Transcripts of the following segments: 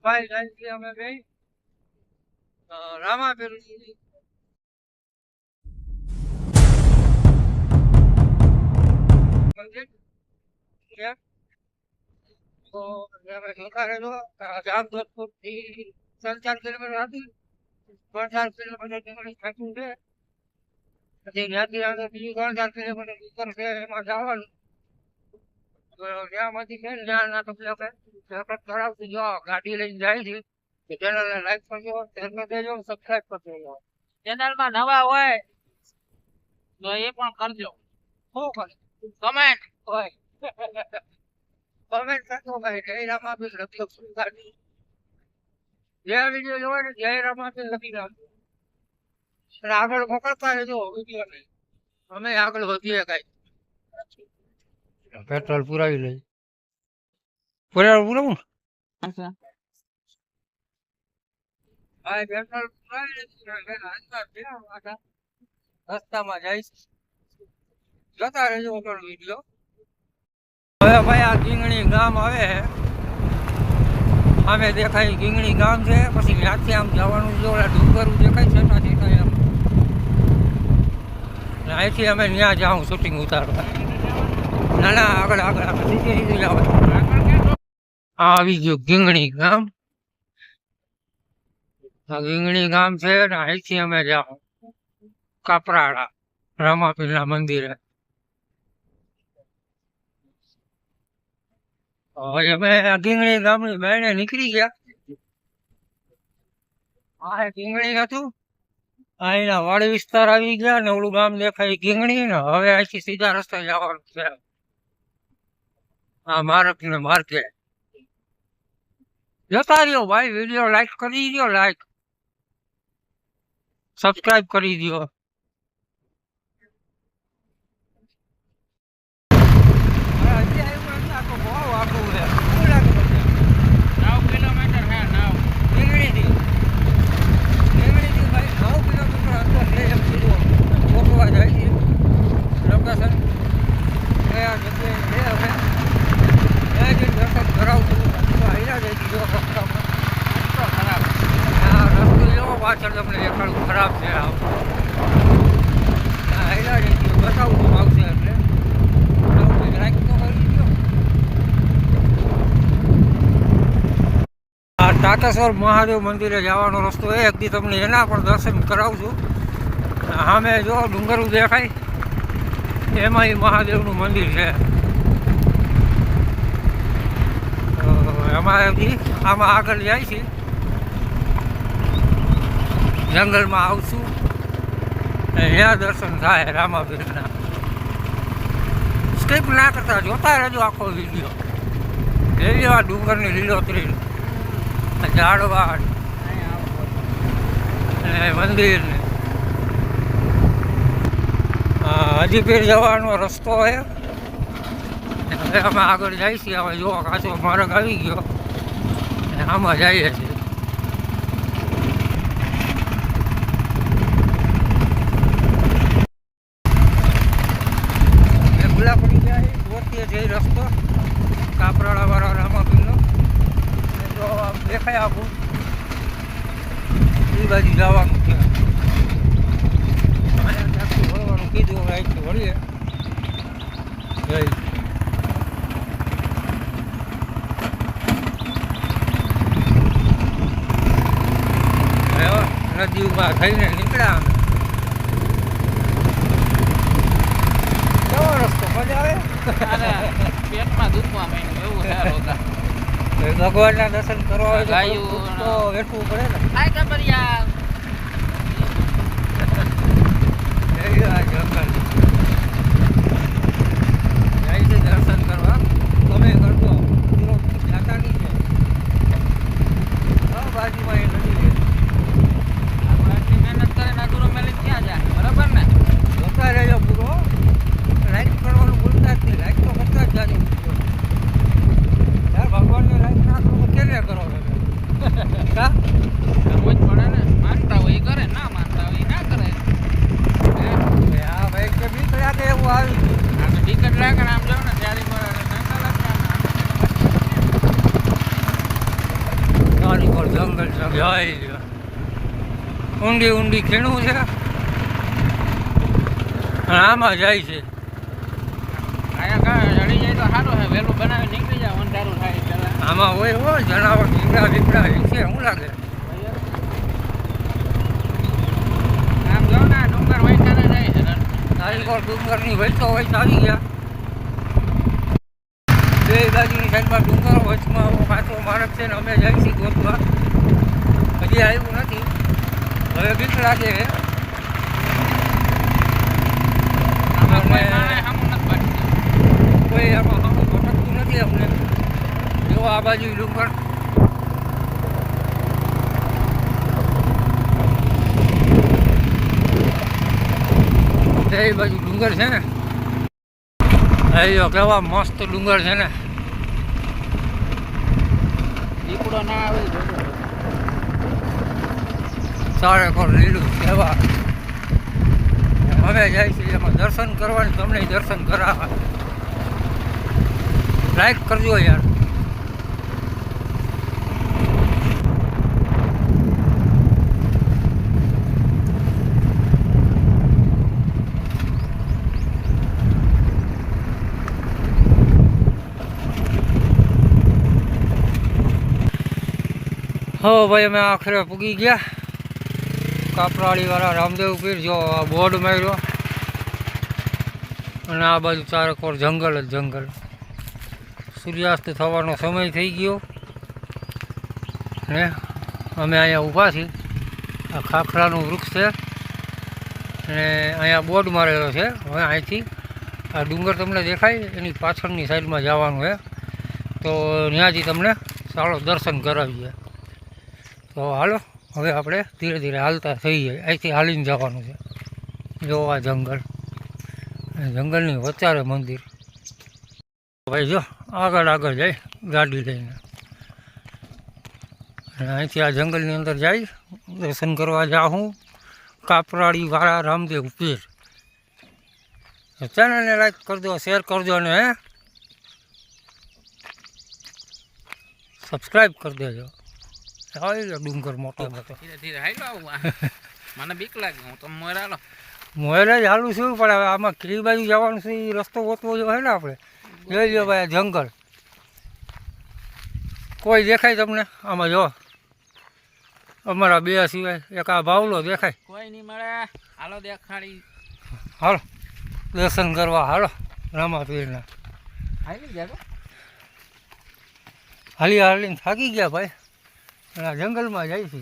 ભાઈ જાય અમે બે રામાપીર મંદિર છે. તો અમે જોતા રહેજો. જામજોધપુર થી 3-4 કિલોમીટર હતી. 3-4 કિલોમીટર થતું છે. પછી ત્યાંથી આગળ બીજું 3-4 કિલોમીટર ઉપર છે એમાં જવાનું. તો ત્યાંમાંથી છે ને ત્યાં તમને આપણે કરાવશું. જો ગાડી લઈને જાય છે ચેનલને લાઈક કરજો, શેર કરી દેજો, સબસ્ક્રાઇબ કરી દેજો. ચેનલમાં નવા હોય તો એ પણ કરજો. શું કરે કમેન્ટ હોય કમેન્ટ કરજો ભાઈ. જય રામાપીર લખજો. જે વિડીયો જોવે ને જય રામાપીર લખી નાખજો. અને આગળ મોકલતા રહેજો વિડીયો ને. અમે આગળ વધીએ કઈ. પેટ્રોલ પુરાવી લઈ. પુરાવું ભાઈ પેટ્રોલ પુરાવી લીધું. રસ્તામાં જઈશ. જોતા રહેજો આપણો વિડીયો. હવે ભાઈ આ ગીંગણી ગામ આવે છે. સામે દેખાય ગીંગણી ગામ છે. પછી ત્યાંથી આમ જવાનું જો ડુંગરું દેખાય છે એમ. અહીંથી અમે ત્યાં જાઉં શૂટિંગ ઉતારવા. ના ના આગળ આગળ આગળ સીધે જાવ. આવી ગયું ગીંગણી ગામ. આ ગીંગણી ગામ છે ને અહીંથી અમે જાઉં કાપરાડા રામાપીરના મંદિરે. હવે અમે ગીંગણી ગામની બહાર નીકળી ગયા. આ ગીંગણી હતું. અહીંના વાડી વિસ્તાર આવી ગયા ને ઓલું ગામ દેખાય ગીંગણી ને. હવે અહીંથી સીધા રસ્તે જવાનું છે. હા માર્કેટ જતા રહ્યો ભાઈ. વિડીયો લાઈક કરી દો, લાઈક સબસ્ક્રાઇબ કરી દો. પાછળ તમને દેખાડું ખરાબ છે. બતાવવું આવશે એટલે લાઈક તો કરી દો. આ ટાકેશ્વર મહાદેવ મંદિરે જવાનો રસ્તો એ એકદી તમને એના પણ દર્શન કરાવું છું. સામે જો ડુંગરું દેખાય એમાં એ મહાદેવનું મંદિર છે. આમાં આગળ જાય છે. જંગલમાં આવશું ત્યાં દર્શન થાય રામાપીરના. સ્કીપ ના કરતા જોતા રહેજો આખો વિડીયો. જોઈ આ ડુંગરની લીલોતરી, ઝાડવા મંદિર ને હાજીપીર જવાનો રસ્તો છે. હવે અમે આગળ જઈએ છીએ. હવે જો કાચો માર્ગ આવી ગયો આમાં જઈએ છીએ. પડી જાય ગોતીએ જઈ રસ્તો કાપરાડા વાળા રામાપીરનો. તો આમ દેખાય આખું એ બાજુ જવાનું છે. વળવાનું કીધું હવે અહીંથી વળીએ. નદી ઉભા થઈને નીકળ્યા અમે. કેવો રસ્તો મજા આવે. પેટમાં દુખવા માંડ્યું એવું સારું હતા. ભગવાનના દર્શન કરવા હોય તો વેઠવું પડે ને. આ કબરિયા જંગલ જાય છે દર્શન કરવા. તમે કરજો જાતા નહીં છે. બાજુમાં એ નદી છે. આપણે આટલી મહેનત કરીને અધૂરો મેલી ક્યાં જાય? બરાબર ને? જોતા રહેજો પૂરો. લાઈક કરવાનું ભૂલતા જ નહીં. લાઈક તો કરતા જ જાજો. યાર ભગવાનને લાઈક ના કરો તો કેને કરો તમે? હા સમજ પડે ને. માનતા હોય એ કરે, ના માનતા હોય એ ના કરે. હા ભાઈ કે બીક લાગે એવું આવી ગયું. આ તો ટિકટ લાગે આમ જાવ ને ત્યારે ચારી પર જંગલ છે જાય છે. ઊંડી ઊંડી ખીણું છે અને આમાં જાય છે. અહીંયા ચડી જાય તો સારું છે, વહેલું બનાવી નીકળી જાય અંધારું થાય પેલા. આમાં હોય હો જનાવર દીકરા દીકરા છે શું લાગે. આમ જો ને ડુંગર વહીને જાય છે. ચારી પર ડુંગરની વહેતો હોય આવી ગયા. બે બાજુની સાઈડમાં ડુંગરો વચમાં પાછો માણસ છે ને અમે જાય છીએ ગોતવા. હજી આવ્યું નથી, હવે બીક લાગે છે. કોઈ આમાં સામું ભટકતું નથી અમને. જો આ બાજુ ડુંગર એ બાજુ ડુંગર છે ને. કેવા મસ્ત ડુંગર છે ને. દીપડો ના આવે સારે કોર લીલું કેવા. અમે જાય છીએ એમાં દર્શન કરવાનું, તમને દર્શન કરાવવા. લાઈક કરજો યાર. હો ભાઈ અમે આખરે પૂગી ગયા કાપરાળીવાળા રામદેવ પીર. જો આ બોર્ડ માર્યો અને આ બાજુ ચારેકોર જંગલ જ જંગલ. સૂર્યાસ્ત થવાનો સમય થઈ ગયો ને અમે અહીંયા ઊભા છીએ. આ ખાખરાનું વૃક્ષ છે અને અહીંયા બોર્ડ મારેલો છે. હવે અહીંથી આ ડુંગર તમને દેખાય એની પાછળની સાઈડમાં જવાનું છે, તો ત્યાંથી તમને સારો દર્શન કરાવીએ. તો હાલો હવે આપણે ધીરે ધીરે હાલતા થઈ જાય. અહીંથી હાલીને જવાનું છે. જો આ જંગલ, જંગલની વચ્ચારે મંદિર. ભાઈ જો આગળ આગળ જાય ગાડી લઈને અને અહીંથી આ જંગલની અંદર જાય દર્શન કરવા જાઉં કાપરાળીવાળા રામદેવ પીર. ચેનલને લાઈક કરજો, શેર કરજો અને સબસ્ક્રાઈબ કરી દેજો. ડુંગર મોટો મોટો ધીરે ધીરે હાલો આવું. મને બીક લાગે, હું તો મોર હાલો. મોરે જ હાલું છું પણ હવે આમાં કઈ બાજુ જવાનું છે એ રસ્તો ગોતવો જો હે ને આપણે. જોઈ લો ભાઈ જંગલ. કોઈ દેખાય તમને આમાં? જો અમારા બે સિવાય એક આ ભાવલો દેખાય. કોઈ નહીં મળે. હાલો દેખાડી. હાલો દર્શન કરવા હાલો રામા પીરના. હાલી ગયા હાલી હાલીને થાકી ગયા ભાઈ. અને આ જંગલમાં જાય છે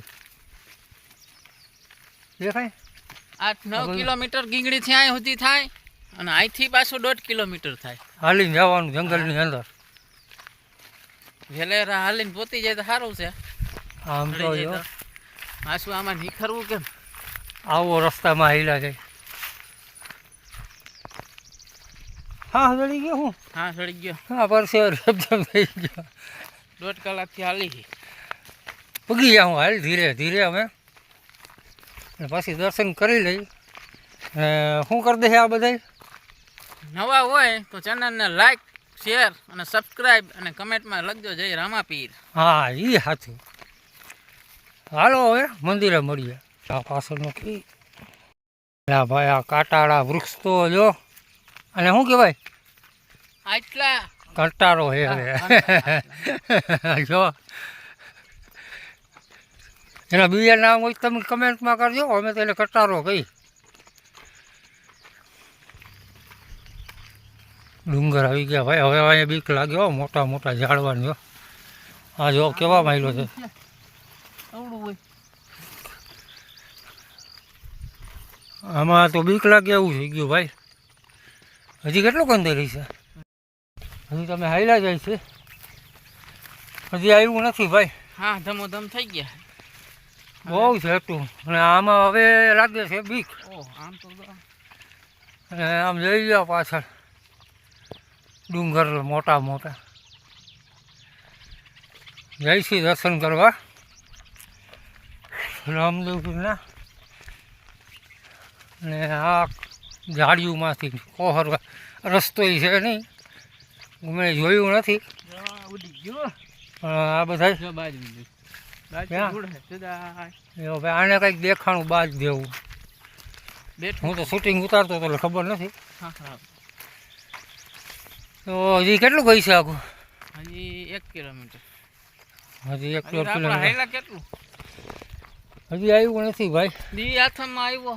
દેખાય. 8-9 કિલોમીટર ગીંગડીથી અહીં સુધી થાય અને અહીંથી પાછું 1.5 કિલોમીટર થાય. હાલીને જવાનું જંગલની અંદર. વેલેરા હાલીને પોતી જાય તો સારું છે. આમ તો જો પાછું આમાં નીખરવું કેમ? આવો રસ્તામાં હાલ્યા જાય. હા ચડી ગયો હું. હા ચડી ગયો. હા પરસે રેપજમ થઈ ગયો. 1.5 કલાકથી હાલી પૂગી જાઉં હાલ ધીરે ધીરે અમે. પછી દર્શન કરી લઈ. શું કરી દે આ બધા? નવા હોય તો ચેનલને લાઈક, શેર અને સબસ્ક્રાઈબ અને કમેન્ટમાં લખજો જય રામાપીર. હા એ સાચું. હાલો હવે મંદિરે મળીએ. આ પાછળનો કી ભાઈ આ કાંટાળા વૃક્ષ તો જો. અને શું કહેવાય? આટલા કંટાળો હે હવે જો. એના બીજા નામ હોય તમે કમેન્ટમાં કરજો, અમે તેને કંટાળો કહી. ડુંગર આવી ગયા ભાઈ. હવે અહીંયા બીક લાગે હો, મોટા મોટા ઝાડવાની. જો આ જો કેવા માયલો છે. આમાં તો બીક લાગે એવું થઈ ગયું ભાઈ. હજી કેટલું કંદેરી છે? હજી તમે હાલ્યા જાય છે, હજી આવ્યું નથી ભાઈ. હા ધમોધમ થઈ ગયા. બહુ છે એટલું. અને આમાં હવે લાગે છે બીક. આમ તો અને આમ જઈ ગયા પાછળ ડુંગર મોટા મોટા. જઈશી દર્શન કરવા રામદેવપીરના. અને આ ઝાડીઓમાંથી કોહર રસ્તો છે નહીં, મેં જોયું નથી. ઉડી ગયો. આ બધા ગાડી ઉડે સીધા એવો ભાઈ આને કંઈક દેખાણું બાદ દેવું. બેઠું હું તો શૂટિંગ ઉતારતો હતો એટલે ખબર નથી. હા હા તો હજી કેટલું ગઈ છે આખું? હજી 1 કિલોમીટર. હજી 1 આપણે કિલોમીટર હાઈલા કેટલું હજી આવ્યું નથી ભાઈ. દી હાથમાં આવ્યો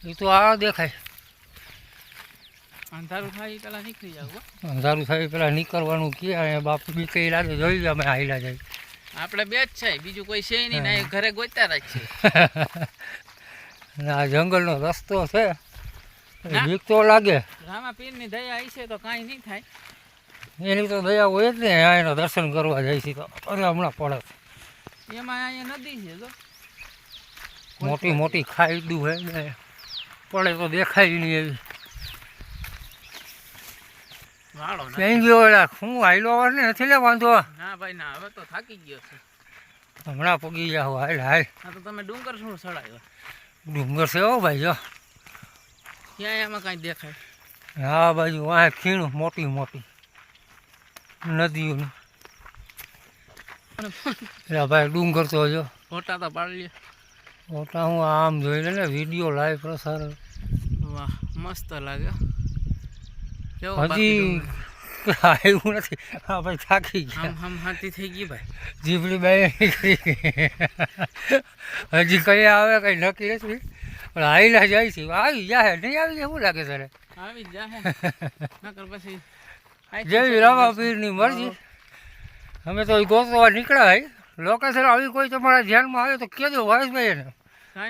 એ તો આ દેખાય. અંધારું થાય પેલા નીકળી જાવ. અંધારું થાય પેલા નીકળવાનું કે બાપુ બી કઈ લાગે જોઈ અમે હાઈલા જાય. આપણે બે જ છે, બીજું કોઈ છે નહીં. ના ઘરે ગોતા જ છે. આ જંગલનો રસ્તો છે, બીક તો લાગે. રામાપીરની દયા આવી છે તો કાંઈ નહીં થાય. એની તો દયા હોય જ ને. એના દર્શન કરવા જાય છે તો અરે હમણાં પડે. એમાં અહીંયા નદી છે તો મોટી મોટી ખાઈડું હોય ને, પડે તો દેખાય નહીં એવી. વાળો ના. ક્યાંય ગયો એલા? હું હાઈલો આવે ને નથી લે વાંધો. ના ભાઈ ના, હવે તો થાકી ગયો છે. હમણાં પગી જાવ. હાલ હાલ. હા તો તમે ડુંગર શું ચડાવ્યો? ડુંગર છે હો ભાઈ જો. ક્યાંય એમાં કાંઈ દેખાય? હા બાજુ વાહ ખીણું મોટી મોટી નદીઓની. એટલે ભાઈ ડુંગર તો જો ફોટા તો પાડી લે. ફોટા હું આમ જોઈ લે ને, વિડીયો લાઈવ પ્રસારણ. વાહ મસ્ત લાગે. હજી આવ્યું નથી. હા ભાઈ થાકી ગયા. હમ હાથી થઈ ગઈ ભાઈ. જીભડી બે નીકળી ગઈ. હજી કઈ આવે કઈ નક્કી નથી, પણ હાઈલા જાય છે. આવી જાય નહીં આવી જાય? શું લાગે તારે? આવી જ જાહે. નકર પછી જેવી રામાપીરની મરજી. અમે તો ગોતવા નીકળ્યા હોય. લોકેશન આવી કોઈ તમારા ધ્યાનમાં આવે તો કહેજો ભાવેશભાઈ એને,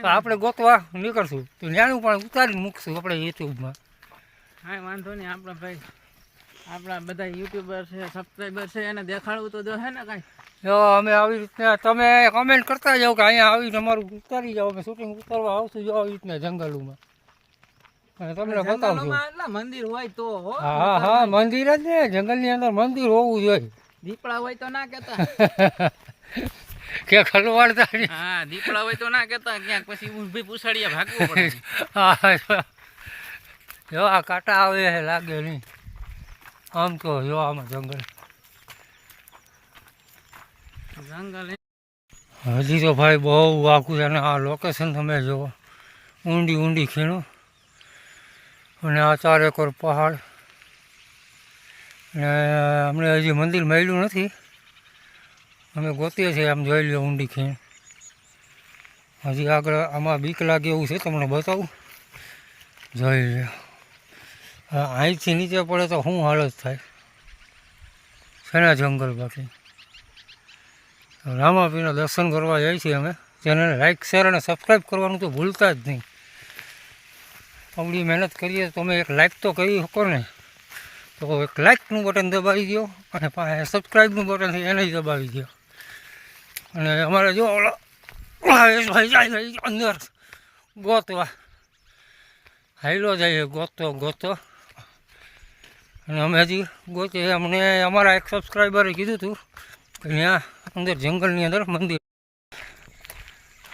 તો આપણે ગોતવા નીકળશું. તો ત્યાંનું પણ ઉતારીને મૂકશું આપણે યુટ્યુબમાં. હા વાંધો નહીં. આપણા ભાઈ આપણા બધા યુટ્યુબર છે, સબસ્ક્રાઈબર છે, એને દેખાડવું તો જો હે ને કાંઈ. જો અમે આવી રીતના તમે કમેન્ટ કરતા જાઓ કે અહીંયા આવીને અમારું ઉતારી જાઓ. અમે શૂટિંગ ઉતારવા આવશું જો આવી રીતના જંગલોમાં, અને તમને બતાવશું. જંગલોમાં એટલા મંદિર હોય તો હો. હા હા મંદિર જ ને, જંગલની અંદર મંદિર હોવું જોઈએ. દીપડા હોય તો ના કહેતા. કે ખલવાડતા નહીં. હા દીપડા હોય તો ના કહેતા. ક્યાંક પછી ઊભી પૂછાડીએ ભાગવું પડે. હા જો આ કાંટા આવે છે લાગે નહીં. આમ તો જો આમાં જંગલ જંગલ હજી તો ભાઈ બહુ આખું છે. અને આ લોકેશન તમે જુઓ, ઊંડી ઊંડી ખીણો અને આ 4 એકર પહાડ. અને અમને હજી મંદિર મળ્યું નથી, અમે ગોતીએ છીએ. આમ જોઈ લો ઊંડી ખીણ. હજી આગળ આમાં બીક લાગે એવું છે, તમને બતાવું. જોઈ લો અહીંથી નીચે પડે તો શું હાલત થાય છે ને જંગલ. બાકી રામાપીરના દર્શન કરવા જાય છીએ અમે. ચેનલને લાઈક શેર અને સબસ્ક્રાઈબ કરવાનું તો ભૂલતા જ નહીં. આવડી મહેનત કરીએ તો તમે એક લાઈક તો કરી શકો ને, તો એક લાઈકનું બટન દબાવી દો, અને સબસ્ક્રાઈબનું બટન છે એને જ દબાવી દો. અને અમારે જો ઓલો ભાઈ જાય અંદર ગોતવા, હાઈલો જાય ગોતો. અને અમે હજી ગોતીએ. અમને અમારા એક સબસ્ક્રાઈબરે કીધું હતું કે ત્યાં અંદર જંગલની અંદર મંદિર.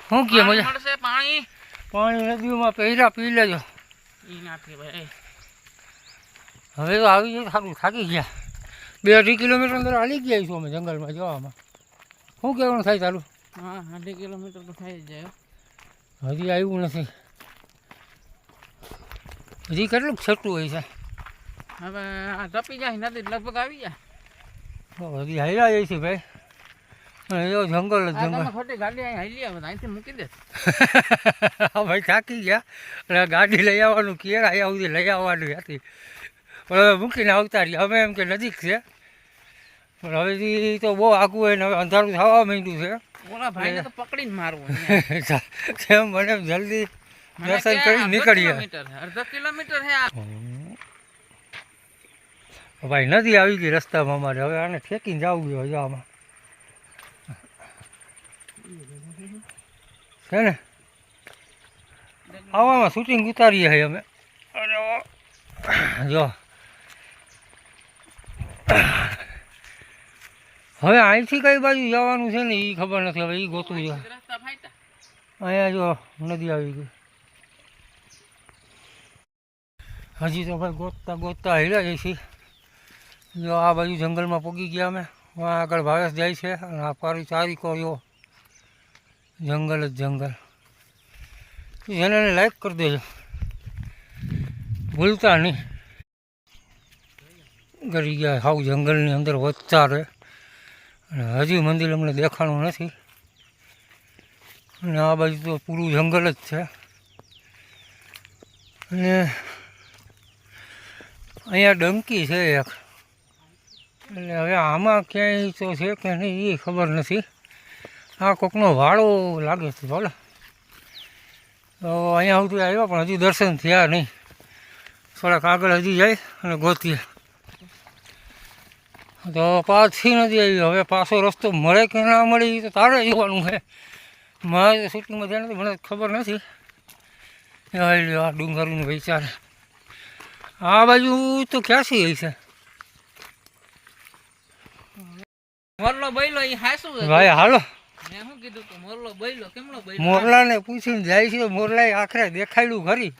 શું કહે મજા? મળશે પાણી. પાણી નદીઓમાં પહેરા પી લેજો. ઈ ના પીવાય. હવે તો આવી જાય સારું. થાકી ગયા. 2-2.5 કિલોમીટર અંદર હાલી ગયા છું અમે જંગલમાં જવામાં. શું કહેવાનું થાય તારું? હા 2.5 કિલોમીટર તો થઈ જ જાય. હજી આવ્યું નથી. હજી કેટલું છઠ્ઠું હોય છે. હવે આ ટપી જાય નદી લગભગ આવી જાય. હજી હાલ્યા જાય છે ભાઈ. અને જો જંગલ જ જંગલ. તમે ખોટી ગાડી અહીં હાલી આવે અહીંથી મૂકી દે. હા ભાઈ થાકી ગયા. એટલે ગાડી લઈ આવવાનું કે અહીંયા સુધી લઈ આવવાની હતી, પણ હવે મૂકીને આવતા રહ્યા. અમે એમ કે નજીક છે, પણ હવેથી તો બહુ આઘું હોય ને હવે અંધારું થવા માંડ્યું છે. ઓલા ભાઈને તો પકડીને મારવું. કેમ મને જલ્દી દર્શન કરી નીકળીએ. 1/2 કિલોમીટર છે આ. ભાઈ નદી આવી ગઈ રસ્તામાં અમારે. હવે આને ઠેકીને જવું જોઈએ આમાં છે ને. આવામાં શૂટિંગ ઉતારીએ છીએ અમે. જો હવે અહીંથી કઈ બાજુ જવાનું છે ને એ ખબર નથી. હવે એ ગોતવું છે. અહીંયા જો નદી આવી ગઈ. હજી તો ભાઈ ગોતતા ગોતતા હેલા જઈશી. જો આ બાજુ જંગલમાં પગી ગયા અમે. આગળ ભાવેશ જાય છે, અને આ પારી ચારીકો જો જંગલ જ જંગલ. ચેનલને લાઈક કરી દેજો, ભૂલતા નહીં. ગરી ગયા હાવ જંગલની અંદર વધતા રહે અને હજી મંદિર અમને દેખાણું નથી. અને આ બાજુ તો પૂરું જંગલ જ છે. અને અહીંયા ડંકી છે એક, એટલે હવે આમાં ક્યાંય તો છે કે નહીં એ ખબર નથી. આ કોકનો વાળો લાગે છે. બોલો તો અહીંયા સુધી આવ્યા પણ હજી દર્શન થયા નહીં. થોડાક આગળ હજી જાય અને ગોતીએ તો પાછી નથી આવી. હવે પાછો રસ્તો મળે કે ના મળે એ તો તારે જોવાનું છે. મારે તો શૂટિંગમાં ધ્યાન નથી, મને ખબર નથી. આ ડુંગરનું વિચાર આ બાજુ તો ક્યાંથી હોય છે મોરલો બૈલો ઈ હાસું છે ભાઈ. હાલો મેં શું કીધું કે મોરલો બૈલો કેમનો બૈલો મોરલાને પૂછીને જાય છે. મોરલાએ આખરે દેખાડ્યું ખરી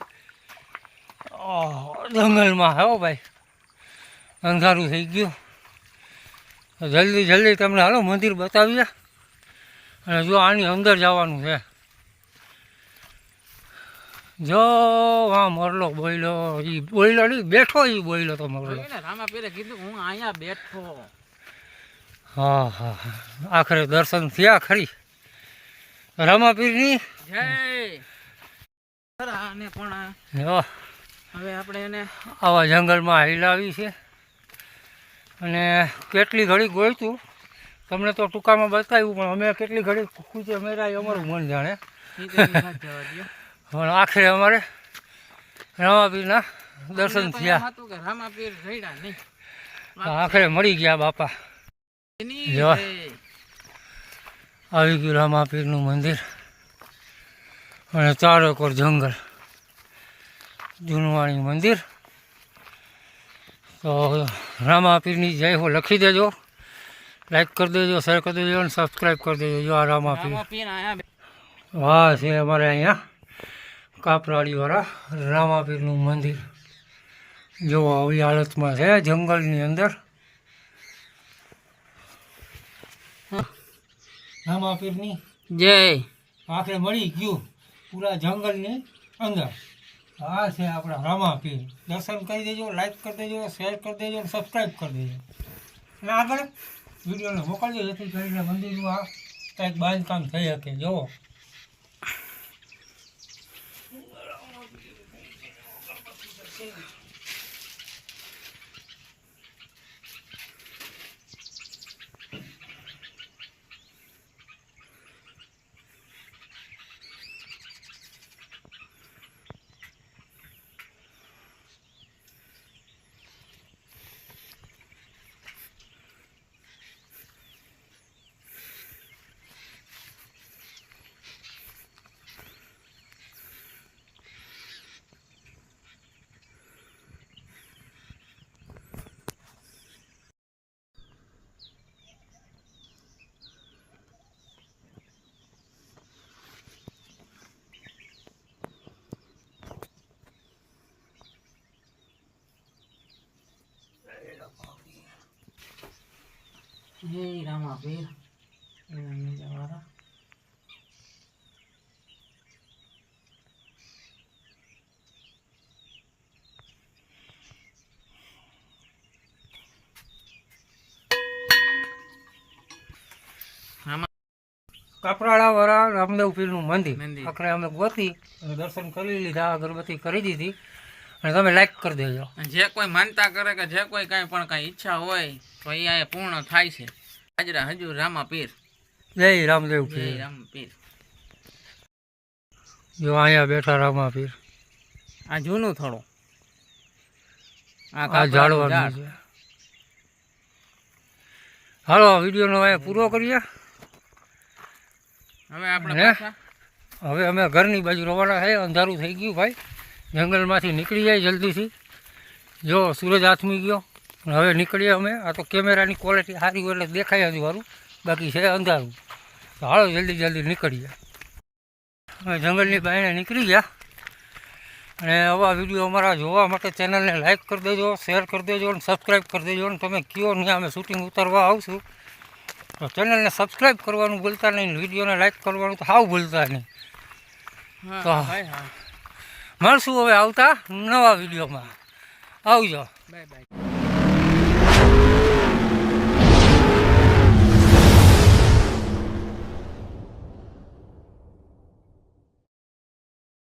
જંગલમાં. હો ભાઈ અંધારું થઈ ગયું. જલ્દી જલ્દી તમને હાલો મંદિર બતાવીએ. અને જો આની અંદર જવાનું છે. જો આ મોરલો બોયલો, એ બોયલો નહીં બેઠો, એ બોયલો તો મોરલો. રામાપીરે કીધું હું અહીંયા બેઠો. હા હા હા, આખરે દર્શન થયા ખરી રામાપીરની. જય અને પણ જો હવે આપણે એને આવા જંગલમાં હિલાવી છે. અને કેટલી ઘડી ગોઈતું તમને તો ટૂંકામાં બતાવ્યું, પણ અમે કેટલી ઘડી ખૂચે મેરાય અમારું મન જાણે. પણ આખરે અમારે રામાપીરના દર્શન થયા. રામાપીર જઈડા નહીં, આખરે મળી ગયા બાપા. જો આવી ગયું રામાપીરનું મંદિર અને ચારોકોર જંગલ. જૂનવાણી મંદિર. તો રામાપીરની જય હો લખી દેજો, લાઈક કરી દેજો, શેર કરી દેજો અને સબસ્ક્રાઈબ કરી દેજો. જો આ રામાપીર વાહ છે અમારે અહીંયા કાપરાડીવાળા રામાપીરનું મંદિર. જો આવી હાલતમાં છે જંગલની અંદર. રામાપીરની જય. આખરે મળી ગયું પૂરા જંગલની અંદર. આ છે આપણા રામાપીર. દર્શન કરી દેજો, લાઈક કરી દેજો, શેર કરી દેજો અને સબસ્ક્રાઈબ કરી દેજો. અને આગળ વિડીયોને મોકલજો જેથી કરીને મંદિરનું આ કંઈક બાંધકામ થઈ શકે. જુઓ હે રામાપીર વાળા. કાપરાળાવાળા રામદેવ પીરનું મંદિર. મંદિર. આખરે અમે ગોતી અને દર્શન કરી લીધા, અગરબત્તી કરી દીધી. અને તમે લાઈક કરી દેજો. જે કોઈ માનતા કરે કે જે કોઈ કાંઈ પણ કાંઈ ઈચ્છા હોય તો એ અહીંયા પૂર્ણ થાય છે. હાજરા હજુર રામાપીર. જય રામદેવ જય પીર. રામપીર. જો અહીંયા બેઠા રામાપીર. આ જૂનું થોડું આ ઝાડવાનું છે. હાલો વિડીયોનો અહીંયા પૂરો કરીએ. હવે આપણે હે? પાછા હવે અમે ઘરની બાજુ રવાના થાય. અંધારું થઈ ગયું ભાઈ. જંગલમાંથી નીકળી જાય જલ્દીથી. જો સૂરજ આથમી ગયો. હવે નીકળીએ અમે. આ તો કેમેરાની ક્વોલિટી સારી હોય એટલે દેખાય હજુ સારું, બાકી છે અંધારું. તો હાલો જલ્દી જલ્દી નીકળીએ. અમે જંગલની બાયણે નીકળી ગયા. અને આવા વિડીયો અમારા જોવા માટે ચેનલને લાઈક કરી દેજો, શેર કરી દેજો અને સબસ્ક્રાઈબ કરી દેજો. અને તમે કયો નહીં અમે શૂટિંગ ઉતારવા આવશું તો ચેનલને સબસ્ક્રાઈબ કરવાનું ભૂલતા નહીં, વિડીયોને લાઈક કરવાનું તો સાવ ભૂલતા નહીં. હા તો ભાઈ હા. મળશું હવે આવતા નવા વિડીયોમાં. આવજો. Bye bye.